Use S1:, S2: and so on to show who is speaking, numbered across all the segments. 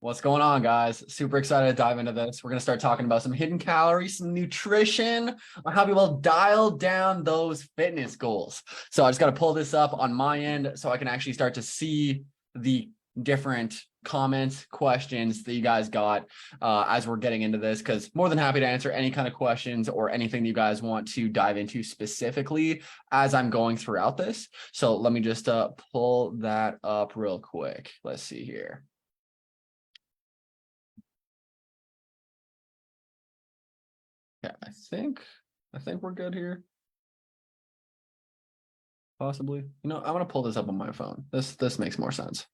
S1: What's going on, guys? Super excited to dive into this. We're going to start talking about some hidden calories, some nutrition, on how we will dial down those fitness goals. So I just got to pull this up on my end so I can actually start to see the different comments, questions that you guys got as we're getting into this, because more than happy to answer any kind of questions or anything that you guys want to dive into specifically as I'm going throughout this. So let me just pull that up real quick. Let's see here. Yeah, I think we're good here. Possibly. I'm gonna pull this up on my phone. This makes more sense.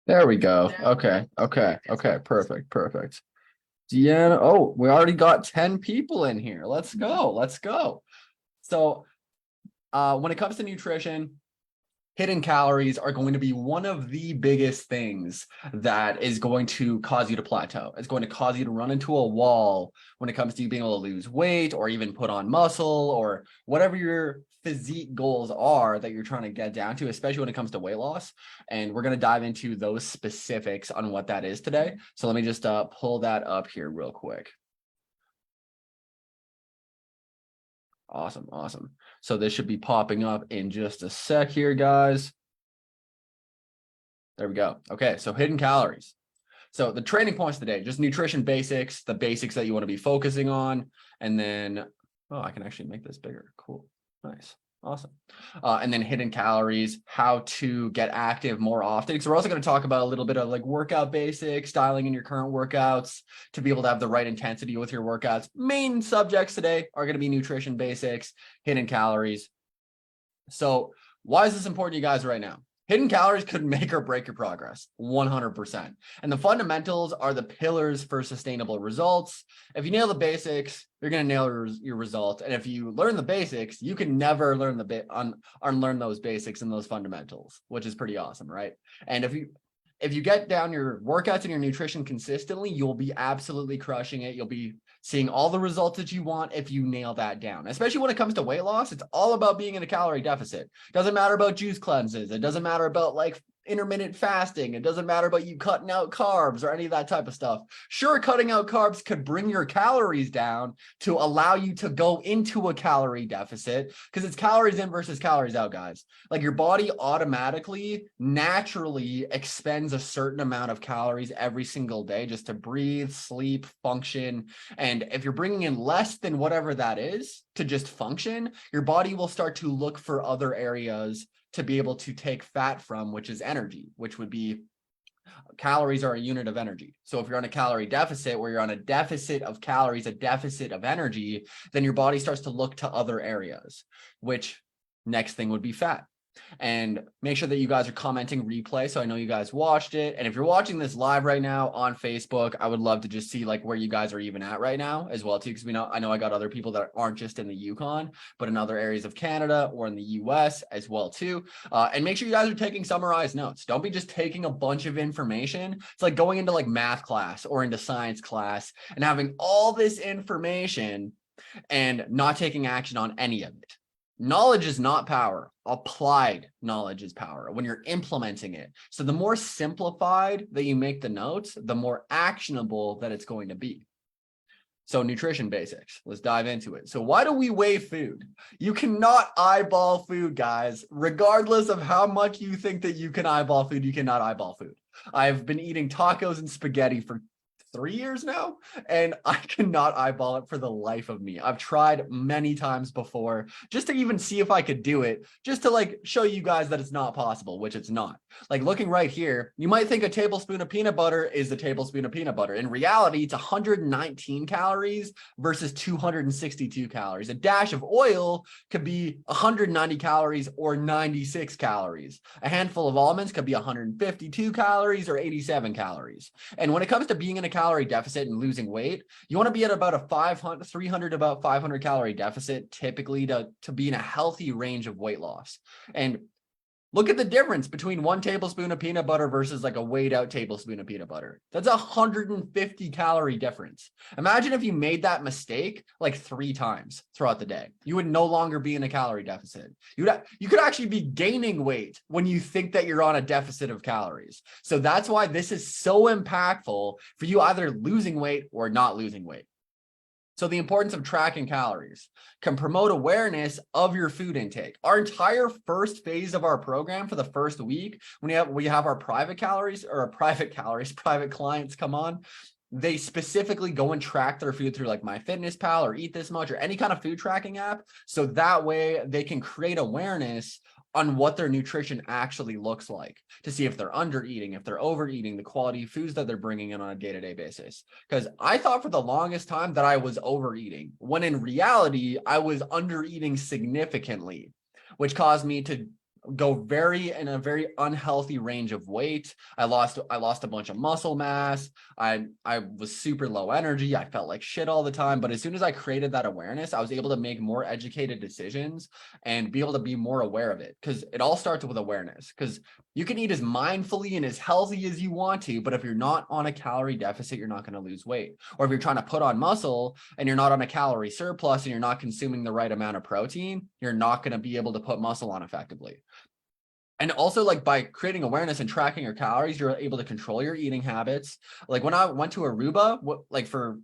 S1: There we go. Okay. Perfect. Deanna. Oh, we already got 10 people in here. Let's go. So when it comes to nutrition, hidden calories are going to be one of the biggest things that is going to cause you to plateau. It's going to cause you to run into a wall when it comes to you being able to lose weight or even put on muscle or whatever your physique goals are that you're trying to get down to, especially when it comes to weight loss. And we're going to dive into those specifics on what that is today. So let me just pull that up here real quick. Awesome. So this should be popping up in just a sec here, guys. There we go. Okay, so hidden calories. So the training points today, just nutrition basics, the basics that you want to be focusing on. And then, oh, I can actually make this bigger. Cool. Nice. Awesome. And then hidden calories, how to get active more often. So we're also going to talk about a little bit of like workout basics, styling in your current workouts to be able to have the right intensity with your workouts. Main subjects today are going to be nutrition basics, hidden calories. So why is this important to you guys right now? Hidden calories could make or break your progress, 100%. And the fundamentals are the pillars for sustainable results. If you nail the basics, you're going to nail your results. And if you learn the basics, you can never unlearn those basics and those fundamentals, which is pretty awesome, right? And if you get down your workouts and your nutrition consistently, you'll be absolutely crushing it. You'll be seeing all the results that you want if you nail that down. Especially when it comes to weight loss, it's all about being in a calorie deficit. It doesn't matter about juice cleanses. It doesn't matter about like intermittent fasting. It doesn't matter about you cutting out carbs or any of that type of stuff. Sure, cutting out carbs could bring your calories down to allow you to go into a calorie deficit because it's calories in versus calories out, guys. Like your body automatically, naturally expends a certain amount of calories every single day just to breathe, sleep, function. And if you're bringing in less than whatever that is to just function, your body will start to look for other areas to be able to take fat from, which is energy, which would be calories are a unit of energy. So if you're on a calorie deficit where you're on a deficit of calories, a deficit of energy, then your body starts to look to other areas, which next thing would be fat. And make sure that you guys are commenting replay so I know you guys watched it. And if you're watching this live right now on Facebook, I would love to just see like where you guys are even at right now as well too, because I know I got other people that aren't just in the Yukon but in other areas of Canada or in the US as well too. And make sure you guys are taking summarized notes. Don't be just taking a bunch of information. It's like going into like math class or into science class and having all this information and not taking action on any of it. Knowledge is not power. Applied knowledge is power when you're implementing it. So the more simplified that you make the notes, the more actionable that it's going to be. So nutrition basics, let's dive into it. So why do we weigh food? You cannot eyeball food, guys. Regardless of how much you think that you can eyeball food, you cannot eyeball food. I've been eating tacos and spaghetti for 3 years now, and I cannot eyeball it for the life of me. I've tried many times before just to even see if I could do it, just to like show you guys that it's not possible, which it's not. Like looking right here, you might think a tablespoon of peanut butter is a tablespoon of peanut butter. In reality, it's 119 calories versus 262 calories. A dash of oil could be 190 calories or 96 calories. A handful of almonds could be 152 calories or 87 calories. And when it comes to being in a calorie deficit and losing weight, you want to be at about a 300 to about 500 calorie deficit typically to be in a healthy range of weight loss. And Look at the difference between 1 tablespoon of peanut butter versus like a weighed out tablespoon of peanut butter. That's 150 calorie difference. Imagine if you made that mistake like 3 times throughout the day. You would no longer be in a calorie deficit. You could actually be gaining weight when you think that you're on a deficit of calories. So that's why this is so impactful for you either losing weight or not losing weight. So the importance of tracking calories can promote awareness of your food intake. Our entire first phase of our program for the first week, when we have our private clients come on, they specifically go and track their food through like MyFitnessPal or Eat This Much or any kind of food tracking app. So that way they can create awareness on what their nutrition actually looks like to see if they're under eating, if they're overeating, the quality of foods that they're bringing in on a day-to-day basis. Because I thought for the longest time that I was overeating, when in reality, I was under eating significantly, which caused me to go in a very unhealthy range of weight. I lost a bunch of muscle mass. I was super low energy. I felt like shit all the time. But as soon as I created that awareness, I was able to make more educated decisions and be able to be more aware of it. Because it all starts with awareness. Because you can eat as mindfully and as healthy as you want to, but if you're not on a calorie deficit, you're not going to lose weight. Or if you're trying to put on muscle and you're not on a calorie surplus and you're not consuming the right amount of protein, you're not going to be able to put muscle on effectively. And also, like, by creating awareness and tracking your calories, you're able to control your eating habits. Like when I went to Aruba, for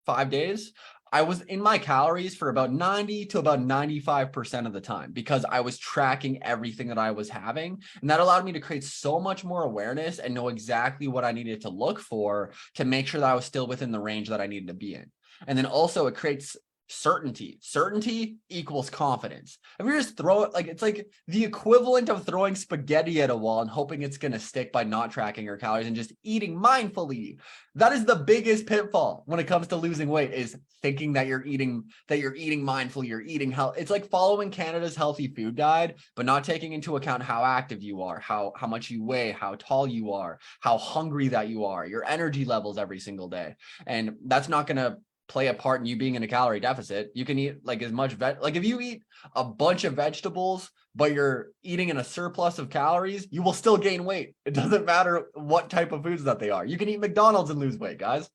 S1: 5 days, I was in my calories for about 90 to about 95% of the time because I was tracking everything that I was having. And that allowed me to create so much more awareness and know exactly what I needed to look for to make sure that I was still within the range that I needed to be in. And then also it creates certainty equals confidence. If you just throw it, like, it's like the equivalent of throwing spaghetti at a wall and hoping it's going to stick by not tracking your calories and just eating mindfully. That is the biggest pitfall when it comes to losing weight, is thinking that you're eating mindfully, you're eating health. It's like following Canada's healthy food guide, but not taking into account how active you are, how much you weigh, how tall you are, how hungry that you are, your energy levels every single day. And that's not going to play a part in you being in a calorie deficit. You can eat like as much like if you eat a bunch of vegetables but you're eating in a surplus of calories, you will still gain weight. It doesn't matter what type of foods that they are. You can eat McDonald's and lose weight, guys.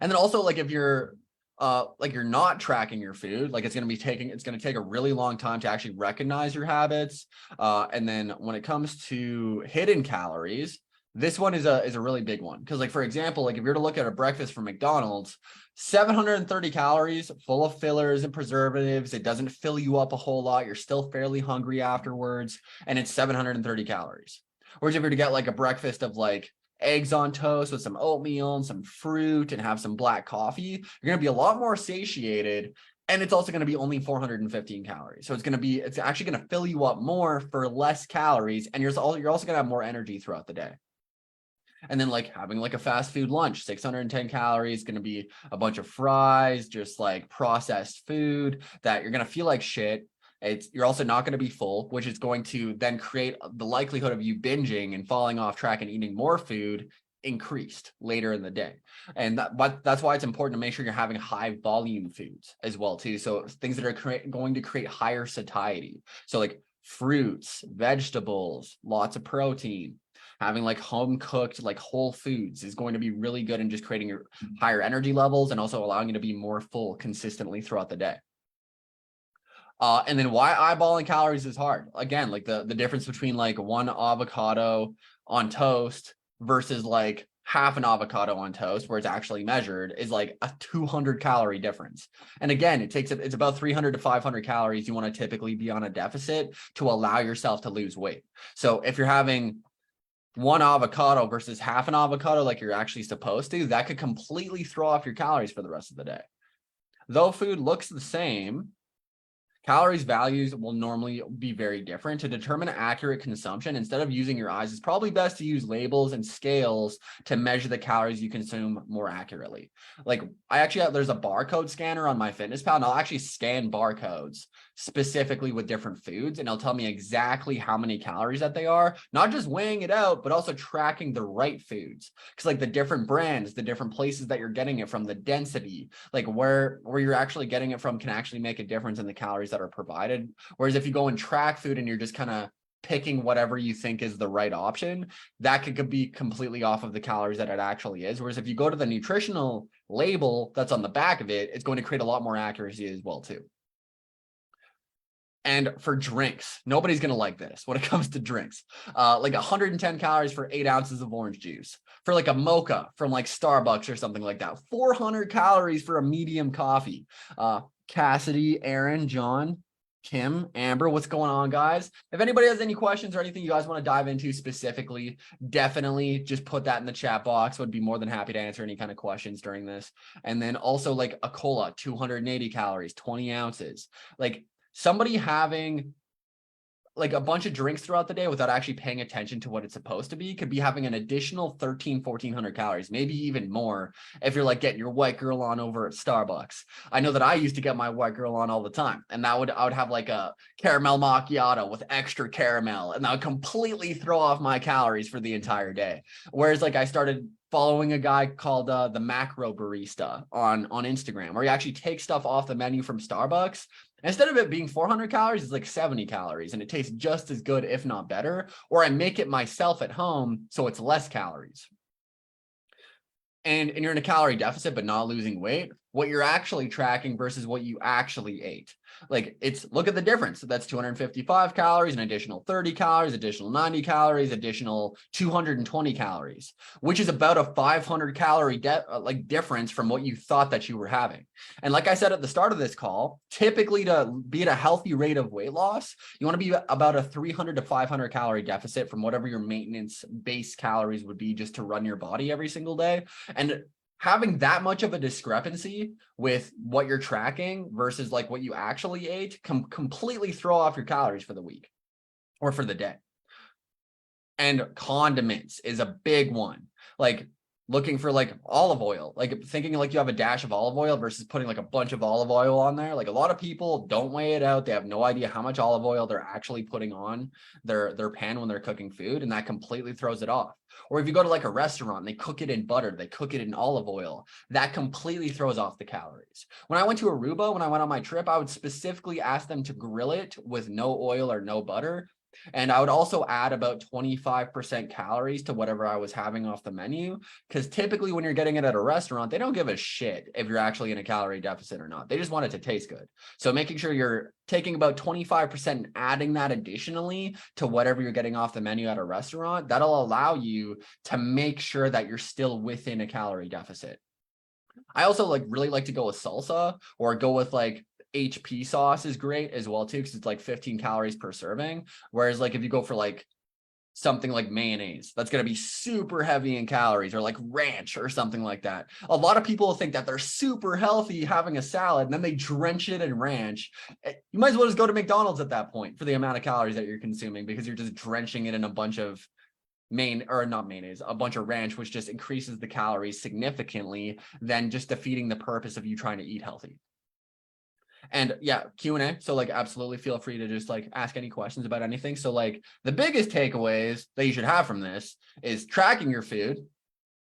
S1: And then also, like, if you're you're not tracking your food, like it's going to take a really long time to actually recognize your habits. And then when it comes to hidden calories, this one is a really big one. Because, like, for example, like if you're to look at a breakfast from McDonald's, 730 calories, full of fillers and preservatives. It doesn't fill you up a whole lot. You're still fairly hungry afterwards, and it's 730 calories. Whereas if you're to get like a breakfast of like eggs on toast with some oatmeal and some fruit and have some black coffee, you're going to be a lot more satiated. And it's also going to be only 415 calories. So it's actually going to fill you up more for less calories. And you're also going to have more energy throughout the day. And then like having like a fast food lunch, 610 calories, going to be a bunch of fries, just like processed food that you're going to feel like shit. You're also not going to be full, which is going to then create the likelihood of you binging and falling off track and eating more food increased later in the day. And that's why it's important to make sure you're having high volume foods as well too. So things that are going to create higher satiety. So like fruits, vegetables, lots of protein. Having like home cooked, like whole foods is going to be really good in just creating your higher energy levels and also allowing you to be more full consistently throughout the day. And then why eyeballing calories is hard. Again, like the difference between like one avocado on toast versus like half an avocado on toast where it's actually measured is like a 200 calorie difference. And again, it's about 300 to 500 calories you want to typically be on a deficit to allow yourself to lose weight. So if you're having one avocado versus half an avocado like you're actually supposed to, that could completely throw off your calories for the rest of the day. Though food looks the same, calories values will normally be very different. To determine accurate consumption, instead of using your eyes, it's probably best to use labels and scales to measure the calories you consume more accurately. Like there's a barcode scanner on MyFitnessPal, and I'll actually scan barcodes specifically with different foods, and it'll tell me exactly how many calories that they are, not just weighing it out, but also tracking the right foods. Because like the different brands, the different places that you're getting it from, the density, like where you're actually getting it from can actually make a difference in the calories calories that are provided. Whereas if you go and track food and you're just kind of picking whatever you think is the right option, that could be completely off of the calories that it actually is. Whereas if you go to the nutritional label that's on the back of it, it's going to create a lot more accuracy as well too. And for drinks, nobody's going to like this when it comes to drinks. Like 110 calories for 8 ounces of orange juice. For like a mocha from like Starbucks or something like that. 400 calories for a medium coffee. Cassidy, Aaron, John, Kim, Amber, what's going on, guys? If anybody has any questions or anything you guys want to dive into specifically, definitely just put that in the chat box. Would be more than happy to answer any kind of questions during this. And then also like a cola, 280 calories, 20 ounces. Like somebody having like a bunch of drinks throughout the day without actually paying attention to what it's supposed to be could be having an additional 1,400 calories, maybe even more if you're like getting your white girl on over at Starbucks. I know that I used to get my white girl on all the time, and I would have like a caramel macchiato with extra caramel, and that would completely throw off my calories for the entire day. Whereas like I started following a guy called the Macro Barista on Instagram, where he actually takes stuff off the menu from Starbucks. Instead of it being 400 calories, it's like 70 calories, and it tastes just as good, if not better. Or I make it myself at home, so it's less calories. And you're in a calorie deficit, but not losing weight, what you're actually tracking versus what you actually ate. Like it's, look at the difference. That's 255 calories, an additional 30 calories, additional 90 calories, additional 220 calories, which is about a 500 calorie difference from what you thought that you were having. And like I said at the start of this call, typically to be at a healthy rate of weight loss, you want to be about a 300 to 500 calorie deficit from whatever your maintenance base calories would be just to run your body every single day. And having that much of a discrepancy with what you're tracking versus like what you actually ate can completely throw off your calories for the week or for the day. And condiments is a big one. Like looking for like olive oil, like thinking like you have a dash of olive oil versus putting like a bunch of olive oil on there. Like a lot of people don't weigh it out. They have no idea how much olive oil they're actually putting on their pan when they're cooking food, and that completely throws it off. Or if you go to like a restaurant, they cook it in butter, they cook it in olive oil, that completely throws off the calories. When I went to Aruba, when I went on my trip, I would specifically ask them to grill it with no oil or no butter. And I would also add about 25% calories to whatever I was having off the menu, because typically when you're getting it at a restaurant, they don't give a shit if you're actually in a calorie deficit or not. They just want it to taste good. So making sure you're taking about 25% and adding that additionally to whatever you're getting off the menu at a restaurant, that'll allow you to make sure that you're still within a calorie deficit. I also really like to go with salsa, or go with like HP sauce is great as well too, because it's like 15 calories per serving. Whereas like if you go for like something like mayonnaise, that's going to be super heavy in calories, or like ranch or something like that. A lot of people think that they're super healthy having a salad, and then they drench it in ranch. You might as well just go to McDonald's at that point for the amount of calories that you're consuming, because you're just drenching it in a bunch of a bunch of ranch, which just increases the calories significantly than just defeating the purpose of you trying to eat healthy. And yeah, Q&A. So like, absolutely feel free to just like ask any questions about anything. So like the biggest takeaways that you should have from this is tracking your food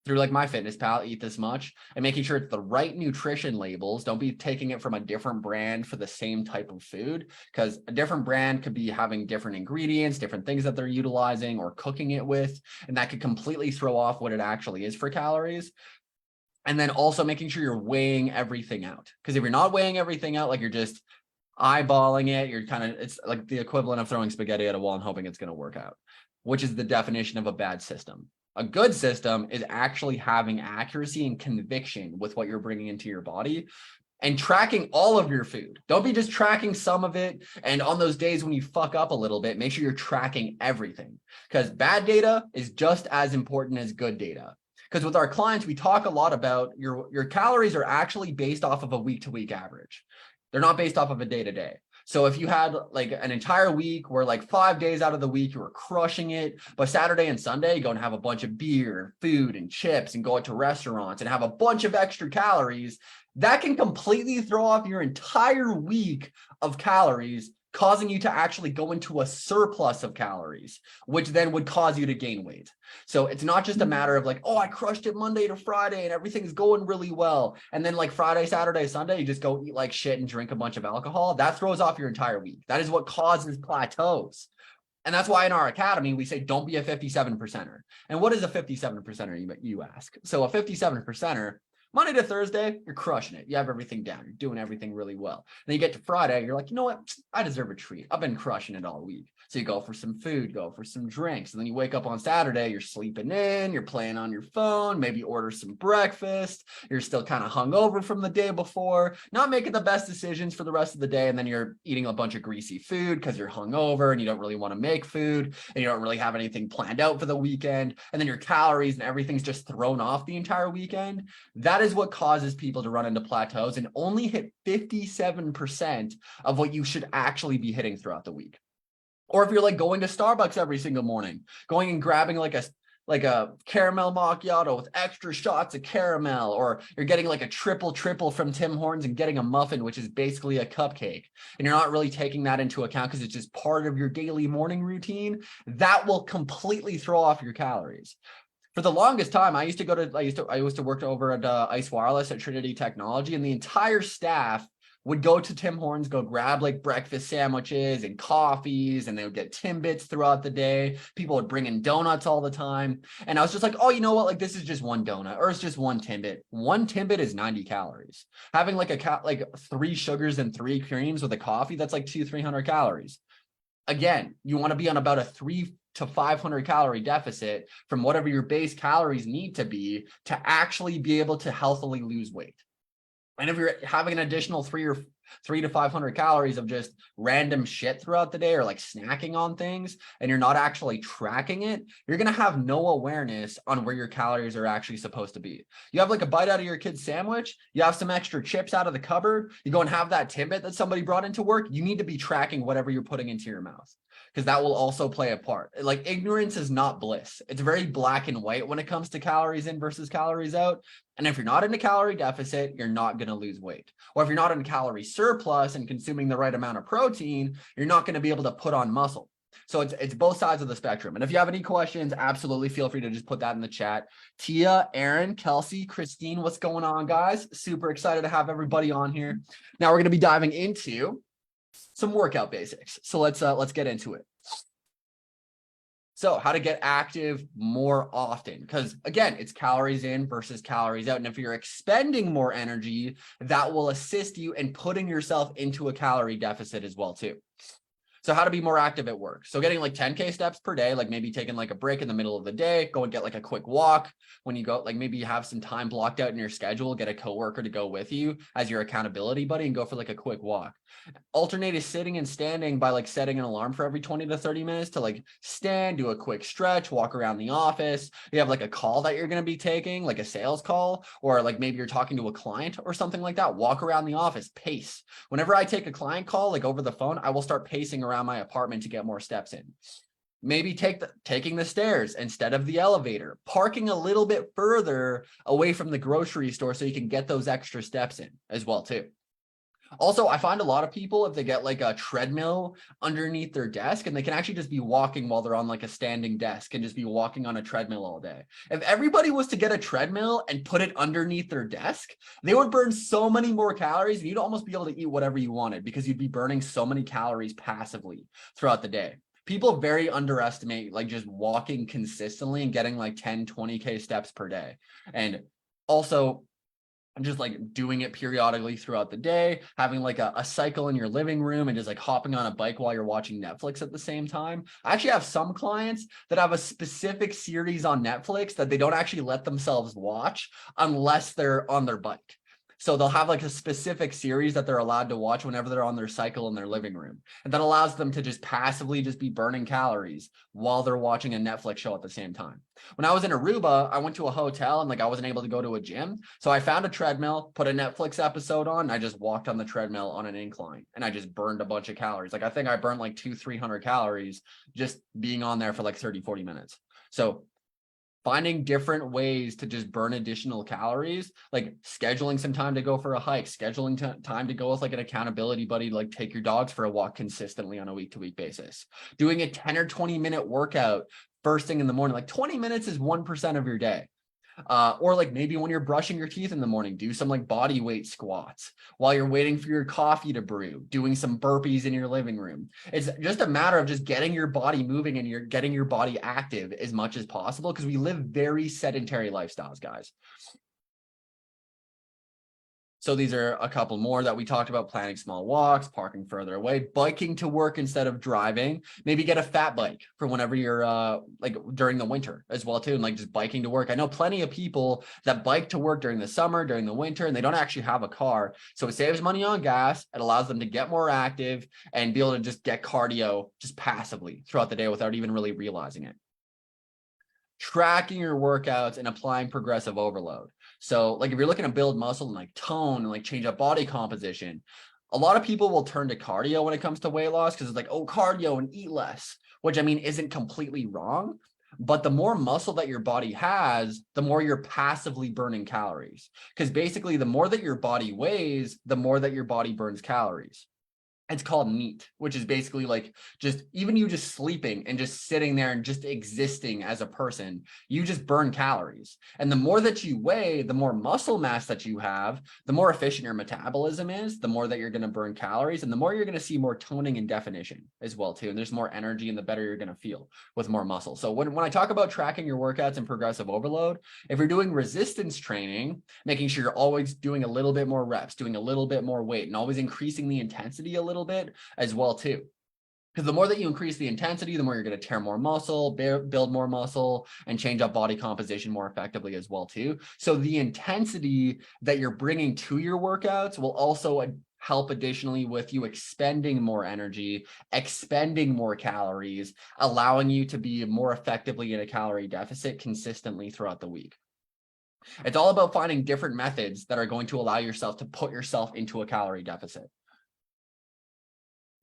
S1: through like MyFitnessPal, eat this much, and making sure it's the right nutrition labels. Don't be taking it from a different brand for the same type of food, because a different brand could be having different ingredients, different things that they're utilizing or cooking it with, and that could completely throw off what it actually is for calories. And then also making sure you're weighing everything out. Because if you're not weighing everything out, like you're just eyeballing it, you're kind of, it's like the equivalent of throwing spaghetti at a wall and hoping it's going to work out, which is the definition of a bad system. A good system is actually having accuracy and conviction with what you're bringing into your body and tracking all of your food. Don't be just tracking some of it. And on those days when you fuck up a little bit, make sure you're tracking everything, because bad data is just as important as good data. Because with our clients, we talk a lot about your calories are actually based off of a week-to-week average. They're not based off of a day-to-day. So if you had like an entire week where like 5 days out of the week, you were crushing it, but Saturday and Sunday, you go and have a bunch of beer, food, and chips and go out to restaurants and have a bunch of extra calories, that can completely throw off your entire week of calories causing you to actually go into a surplus of calories, which then would cause you to gain weight. So it's not just a matter of like, oh, I crushed it Monday to Friday and everything's going really well. And then like Friday, Saturday, Sunday, you just go eat like shit and drink a bunch of alcohol. That throws off your entire week. That is what causes plateaus. And that's why in our academy, we say, don't be a 57%er. And what is a 57%er, you ask? So a 57%er, Monday to Thursday, you're crushing it. You have everything down. You're doing everything really well. Then you get to Friday, you're like, you know what? I deserve a treat. I've been crushing it all week. So you go for some food, go for some drinks. And then you wake up on Saturday, you're sleeping in, you're playing on your phone, maybe order some breakfast. You're still kind of hungover from the day before, not making the best decisions for the rest of the day. And then you're eating a bunch of greasy food because you're hungover and you don't really want to make food and you don't really have anything planned out for the weekend. And then your calories and everything's just thrown off the entire weekend. That is what causes people to run into plateaus and only hit 57% of what you should actually be hitting throughout the week. Or if you're like going to Starbucks every single morning, going and grabbing like a caramel macchiato with extra shots of caramel, or you're getting like a triple from Tim Hortons and getting a muffin, which is basically a cupcake, and you're not really taking that into account because it's just part of your daily morning routine, that will completely throw off your calories. For the longest time, I used to work over at Ice Wireless at Trinity Technology, and the entire staff would go to Tim Hortons, go grab like breakfast sandwiches and coffees, and they would get Timbits throughout the day. People would bring in donuts all the time. And I was just like, oh, you know what? Like, this is just one donut, or it's just one Timbit. One Timbit is 90 calories. Having like 3 sugars and 3 creams with a coffee, that's like 200-300 calories. Again, you want to be on about a 300 to 500 calorie deficit from whatever your base calories need to be to actually be able to healthily lose weight. And if you're having an additional 300 to 500 calories of just random shit throughout the day, or like snacking on things, and you're not actually tracking it, you're going to have no awareness on where your calories are actually supposed to be. You have like a bite out of your kid's sandwich, you have some extra chips out of the cupboard, you go and have that Timbit that somebody brought into work, you need to be tracking whatever you're putting into your mouth, because that will also play a part. Like, ignorance is not bliss. It's very black and white when it comes to calories in versus calories out. And if you're not in a calorie deficit, you're not going to lose weight. Or if you're not in a calorie surplus and consuming the right amount of protein, you're not going to be able to put on muscle. So it's both sides of the spectrum. And if you have any questions, absolutely feel free to just put that in the chat. Tia, Aaron, Kelsey, Christine, what's going on, guys? Super excited to have everybody on here. Now we're going to be diving into some workout basics. So let's get into it. So how to get active more often, because again, it's calories in versus calories out. And if you're expending more energy, that will assist you in putting yourself into a calorie deficit as well too. So how to be more active at work. So getting like 10K steps per day, like maybe taking like a break in the middle of the day, go and get like a quick walk. When you go, like maybe you have some time blocked out in your schedule, get a coworker to go with you as your accountability buddy and go for like a quick walk. Alternate is sitting and standing by like setting an alarm for every 20 to 30 minutes to like stand, do a quick stretch, walk around the office. You have like a call that you're going to be taking, like a sales call, or like maybe you're talking to a client or something like that. Walk around the office, pace. Whenever I take a client call, like over the phone, I will start pacing around my apartment to get more steps in. Maybe taking the stairs instead of the elevator, parking a little bit further away from the grocery store so you can get those extra steps in as well too. Also, I find a lot of people, if they get like a treadmill underneath their desk, and they can actually just be walking while they're on like a standing desk and just be walking on a treadmill all day. If everybody was to get a treadmill and put it underneath their desk, they would burn so many more calories, and you'd almost be able to eat whatever you wanted because you'd be burning so many calories passively throughout the day. People very underestimate like just walking consistently and getting like 10, 20K steps per day. And also, I'm just like doing it periodically throughout the day, having like a cycle in your living room and just like hopping on a bike while you're watching Netflix at the same time. I actually have some clients that have a specific series on Netflix that they don't actually let themselves watch unless they're on their bike. So they'll have like a specific series that they're allowed to watch whenever they're on their cycle in their living room. And that allows them to just passively just be burning calories while they're watching a Netflix show at the same time. When I was in Aruba, I went to a hotel and like I wasn't able to go to a gym. So I found a treadmill, put a Netflix episode on, and I just walked on the treadmill on an incline and I just burned a bunch of calories. Like I think I burned like 200-300 calories just being on there for like 30-40 minutes. So finding different ways to just burn additional calories, like scheduling some time to go for a hike, scheduling time to go with like an accountability buddy, like take your dogs for a walk consistently on a week-to-week basis, doing a 10 or 20-minute workout first thing in the morning. Like 20 minutes is 1% of your day. Or like maybe when you're brushing your teeth in the morning, do some like body weight squats while you're waiting for your coffee to brew, doing some burpees in your living room. It's just a matter of just getting your body moving and you're getting your body active as much as possible, because we live very sedentary lifestyles, guys. So these are a couple more that we talked about: planning small walks, parking further away, biking to work instead of driving. Maybe get a fat bike for whenever you're like during the winter as well too, and like just biking to work. I know plenty of people that bike to work during the summer, during the winter, and they don't actually have a car. So it saves money on gas. It allows them to get more active and be able to just get cardio just passively throughout the day without even really realizing it. Tracking your workouts and applying progressive overload. So like if you're looking to build muscle and like tone and like change up body composition, a lot of people will turn to cardio when it comes to weight loss, because it's like, oh, cardio and eat less, which I mean isn't completely wrong. But the more muscle that your body has, the more you're passively burning calories. Because basically the more that your body weighs, the more that your body burns calories. It's called NEAT, which is basically like just even you just sleeping and just sitting there and just existing as a person, you just burn calories. And the more that you weigh, the more muscle mass that you have, the more efficient your metabolism is, the more that you're going to burn calories, and the more you're going to see more toning and definition as well too. And there's more energy, and the better you're going to feel with more muscle. So when I talk about tracking your workouts and progressive overload, if you're doing resistance training, making sure you're always doing a little bit more reps, doing a little bit more weight, and always increasing the intensity a little bit as well too. Because the more that you increase the intensity, the more you're going to tear more muscle, build more muscle, and change up body composition more effectively as well too. So the intensity that you're bringing to your workouts will also help additionally with you expending more energy, expending more calories, allowing you to be more effectively in a calorie deficit consistently throughout the week. It's all about finding different methods that are going to allow yourself to put yourself into a calorie deficit.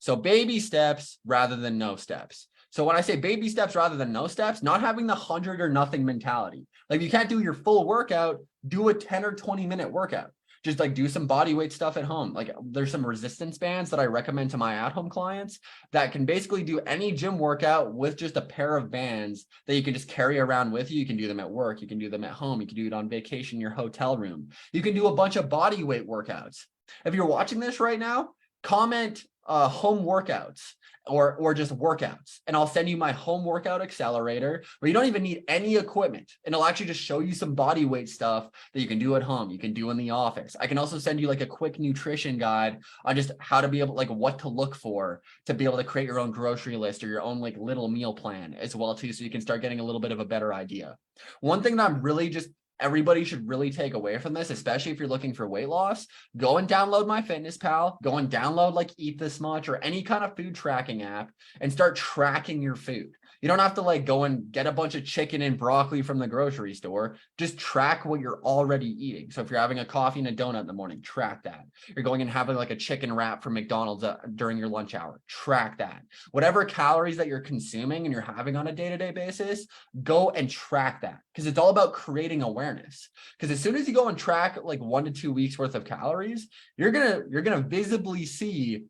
S1: So baby steps rather than no steps. So when I say baby steps rather than no steps, not having the 100 or nothing mentality. Like you can't do your full workout, do a 10 or 20-minute workout. Just like do some body weight stuff at home. Like there's some resistance bands that I recommend to my at-home clients that can basically do any gym workout with just a pair of bands that you can just carry around with you. You can do them at work. You can do them at home. You can do it on vacation in your hotel room. You can do a bunch of body weight workouts. If you're watching this right now, comment home workouts or just workouts, and I'll send you my home workout accelerator where you don't even need any equipment, and it'll actually just show you some body weight stuff that you can do at home, you can do in the office. I can also send you like a quick nutrition guide on just how to be able, like what to look for to be able to create your own grocery list or your own like little meal plan as well too, so you can start getting a little bit of a better idea. One thing that I'm really just everybody should really take away from this, especially if you're looking for weight loss, go and download MyFitnessPal, go and download like Eat This Much or any kind of food tracking app and start tracking your food. You don't have to like go and get a bunch of chicken and broccoli from the grocery store. Just track what you're already eating. So if you're having a coffee and a donut in the morning, track that. You're going and having like a chicken wrap from McDonald's during your lunch hour, track that. Whatever calories that you're consuming and you're having on a day-to-day basis, go and track that, because it's all about creating awareness. Because as soon as you go and track like 1 to 2 weeks worth of calories, you're gonna visibly see,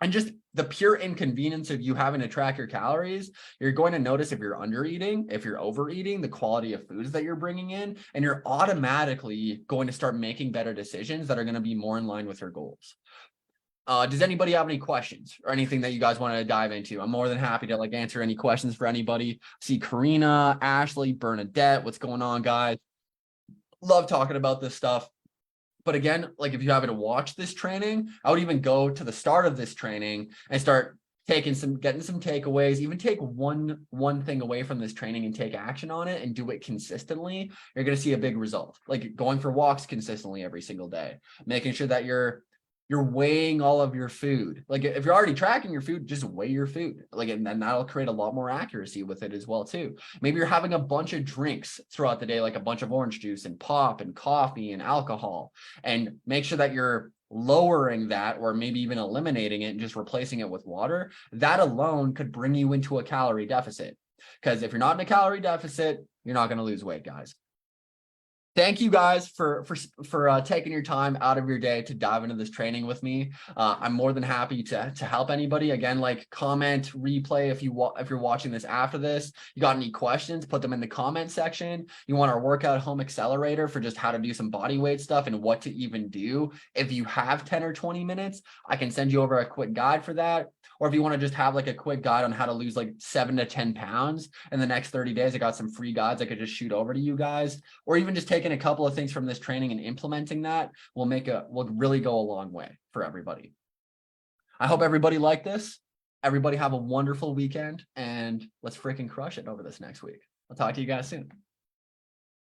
S1: and just the pure inconvenience of you having to track your calories, you're going to notice if you're under eating, if you're overeating, the quality of foods that you're bringing in, and you're automatically going to start making better decisions that are going to be more in line with your goals. Does anybody have any questions or anything that you guys wanted to dive into? I'm more than happy to like answer any questions for anybody. See Karina, Ashley, Bernadette, what's going on, guys? Love talking about this stuff. But again, like if you haven't watched this training, I would even go to the start of this training and start getting some takeaways, even take one thing away from this training and take action on it and do it consistently. You're going to see a big result. Like going for walks consistently every single day, making sure that you're weighing all of your food. Like if you're already tracking your food, just weigh your food. Like, and then that'll create a lot more accuracy with it as well too. Maybe you're having a bunch of drinks throughout the day, like a bunch of orange juice and pop and coffee and alcohol, and make sure that you're lowering that or maybe even eliminating it and just replacing it with water. That alone could bring you into a calorie deficit. Because if you're not in a calorie deficit, you're not going to lose weight, guys. Thank you guys for taking your time out of your day to dive into this training with me. I'm more than happy to help anybody. Again, like, comment, replay if you're watching this after this. You got any questions, put them in the comment section. You want our workout home accelerator for just how to do some body weight stuff and what to even do. If you have 10 or 20 minutes, I can send you over a quick guide for that. Or if you want to just have like a quick guide on how to lose like 7 to 10 pounds in the next 30 days, I got some free guides I could just shoot over to you guys. Or even just taking a couple of things from this training and implementing that will really go a long way for everybody. I hope everybody liked this. Everybody have a wonderful weekend, and let's freaking crush it over this next week. I'll talk to you guys soon.